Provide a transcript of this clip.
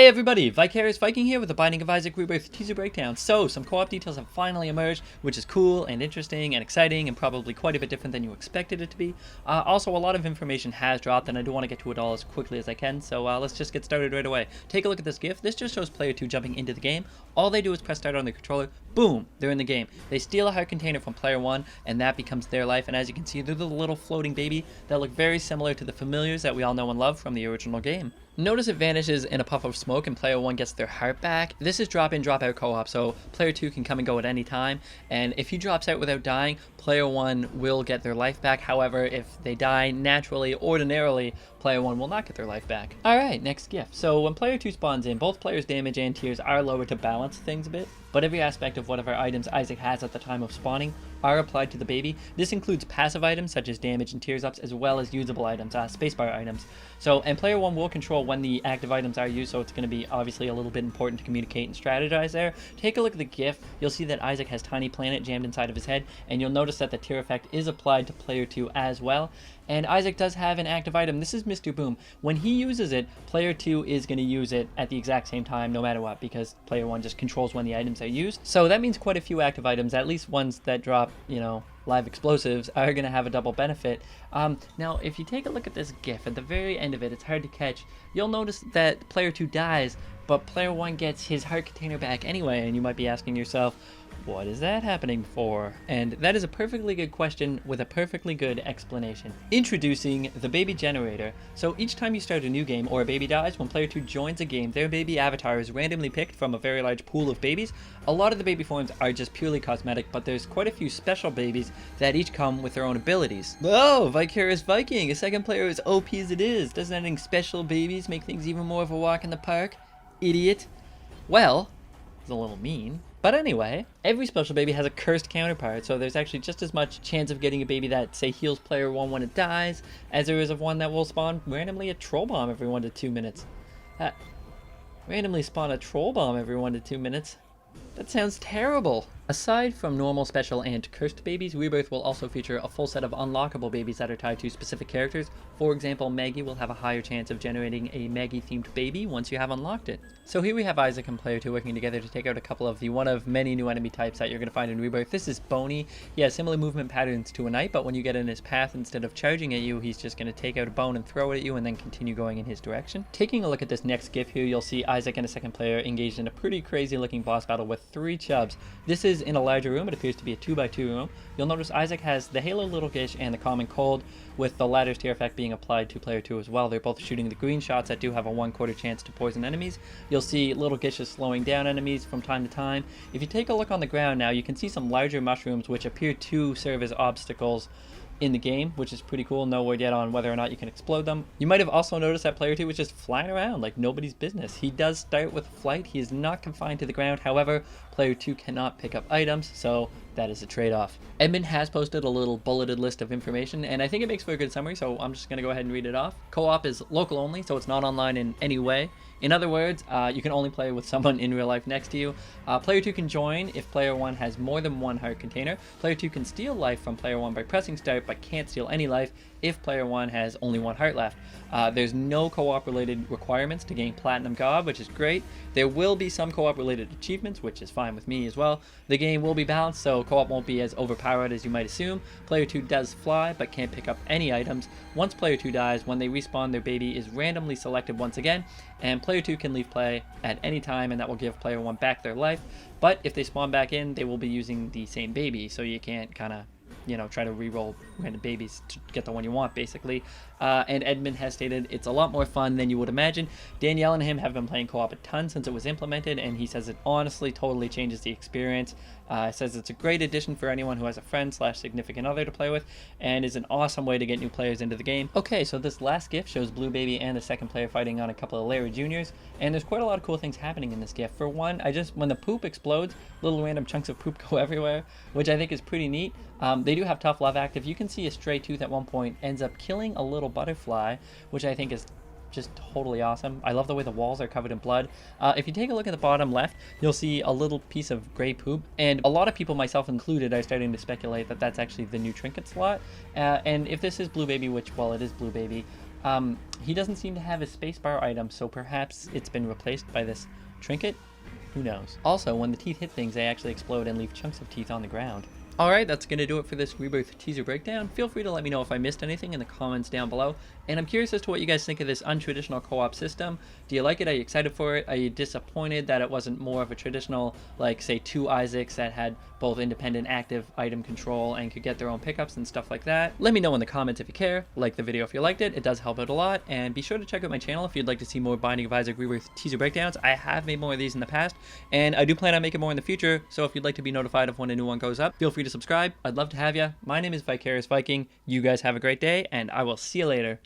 Hey everybody, Vicarious Viking here with the Binding of Isaac Rebirth Teaser Breakdown. So, some co-op details have finally emerged, which is cool and interesting and exciting and probably quite a bit different than you expected it to be. Also, a lot of information has dropped and I do want to get to it all as quickly as I can, so let's just get started right away. Take a look at this GIF. This just shows player 2 jumping into the game. All they do is press start on the controller, boom, they're in the game. They steal a heart container from player 1 and that becomes their life, and as you can see, they're the little floating baby that look very similar to the familiars that we all know and love from the original game. Notice it vanishes in a puff of smoke and player 1 gets their heart back. This is drop in, drop out co-op, so player 2 can come and go at any time, and if he drops out without dying, player 1 will get their life back. However, if they die naturally, ordinarily, player 1 will not get their life back. Alright, next GIF. So when player 2 spawns in, both players' damage and tears are lowered to balance things a bit, but every aspect of whatever items Isaac has at the time of spawning are applied to the baby. This includes passive items such as damage and tears ups, as well as usable items, spacebar items. And player 1 will control when the active items are used, so it's going to be obviously a little bit important to communicate and strategize there. Take a look at the GIF. You'll see that Isaac has Tiny Planet jammed inside of his head, and you'll notice that the tear effect is applied to player 2 as well. And Isaac does have an active item. This is Mr. Boom. When he uses it, player 2 is going to use it at the exact same time no matter what, because player 1 just controls when the items are used. So that means quite a few active items, at least ones that drop, live explosives, are going to have a double benefit. Now, if you take a look at this GIF, at the very end of it, it's hard to catch. You'll notice that player 2 dies, but player 1 gets his heart container back anyway, and you might be asking yourself, what is that happening for? And that is a perfectly good question with a perfectly good explanation. Introducing the baby generator. So each time you start a new game or a baby dies, when player 2 joins a game, their baby avatar is randomly picked from a very large pool of babies. A lot of the baby forms are just purely cosmetic, but there's quite a few special babies that each come with their own abilities. Oh, Vicarious Viking, a second player as OP as it is. Doesn't adding special babies make things even more of a walk in the park? Idiot. Well, it's a little mean. But anyway, every special baby has a cursed counterpart, so there's actually just as much chance of getting a baby that, say, heals player 1 when it dies, as there is of one that will spawn randomly a troll bomb every 1 to 2 minutes. Randomly spawn a troll bomb every 1 to 2 minutes? That sounds terrible. Aside from normal, special, and cursed babies, Rebirth will also feature a full set of unlockable babies that are tied to specific characters. For example, Maggie will have a higher chance of generating a Maggie-themed baby once you have unlocked it. So here we have Isaac and player 2 working together to take out a couple of the one of many new enemy types that you're going to find in Rebirth. This is Boney. He has similar movement patterns to a knight, but when you get in his path, instead of charging at you, he's just going to take out a bone and throw it at you and then continue going in his direction. Taking a look at this next GIF here, you'll see Isaac and a second player engaged in a pretty crazy looking boss battle with 3 chubs. This is in a larger room. It appears to be a 2x2 room. You'll notice Isaac has the Halo Little Gish and the Common Cold, with the latter's tear effect being applied to player 2 as well. They're both shooting the green shots that do have a 1/4 chance to poison enemies. You'll see Little Gish is slowing down enemies from time to time. If you take a look on the ground now, you can see some larger mushrooms which appear to serve as obstacles in the game, which is pretty cool. No word yet on whether or not you can explode them. You might have also noticed that player 2 was just flying around like nobody's business. He does start with flight. He is not confined to the ground. However, player 2 cannot pick up items, so that is a trade-off. Edmund has posted a little bulleted list of information, and I think it makes for a good summary, so I'm just going to go ahead and read it off. Co-op is local only, so it's not online in any way. In other words, you can only play with someone in real life next to you. Player 2 can join if player 1 has more than 1 heart container. Player 2 can steal life from player 1 by pressing start, but can't steal any life if player 1 has only 1 heart left. There's no co-op related requirements to gain Platinum God, which is great. There will be some co-op related achievements, which is fine with me as well. The game will be balanced, so co-op won't be as overpowered as you might assume. Player 2 does fly, but can't pick up any items. Once player 2 dies, when they respawn, their baby is randomly selected once again, and player 2 can leave play at any time, and that will give player 1 back their life. But if they spawn back in, they will be using the same baby, so you can't kind of try to re-roll random babies to get the one you want, basically. And Edmund has stated it's a lot more fun than you would imagine. Danielle and him have been playing co-op a ton since it was implemented, and he says it honestly totally changes the experience. Says it's a great addition for anyone who has a friend/significant other to play with, and is an awesome way to get new players into the game. Okay, so this last GIF shows Blue Baby and the second player fighting on a couple of Larry Juniors, and there's quite a lot of cool things happening in this GIF. For one, when the poop explodes, little random chunks of poop go everywhere, which I think is pretty neat. They do have tough love active. You can see a stray tooth at one point ends up killing a little butterfly, which I think is just totally awesome. I love the way the walls are covered in blood. If you take a look at the bottom left, you'll see a little piece of gray poop, and a lot of people, myself included, are starting to speculate that that's actually the new trinket slot. And if this is Blue Baby, which, well, it is Blue Baby, He doesn't seem to have his spacebar item, so perhaps it's been replaced by this trinket? Who knows? Also, when the teeth hit things, they actually explode and leave chunks of teeth on the ground. Alright, that's going to do it for this Rebirth Teaser Breakdown. Feel free to let me know if I missed anything in the comments down below. And I'm curious as to what you guys think of this untraditional co-op system. Do you like it? Are you excited for it? Are you disappointed that it wasn't more of a traditional, like, say, 2 Isaacs that had both independent active item control and could get their own pickups and stuff like that? Let me know in the comments if you care. Like the video if you liked it. It does help out a lot. And be sure to check out my channel if you'd like to see more Binding of Isaac Rebirth Teaser Breakdowns. I have made more of these in the past, and I do plan on making more in the future. So if you'd like to be notified of when a new one goes up, feel free to subscribe. I'd love to have you. My name is Vicarious Viking. You guys have a great day, and I will see you later.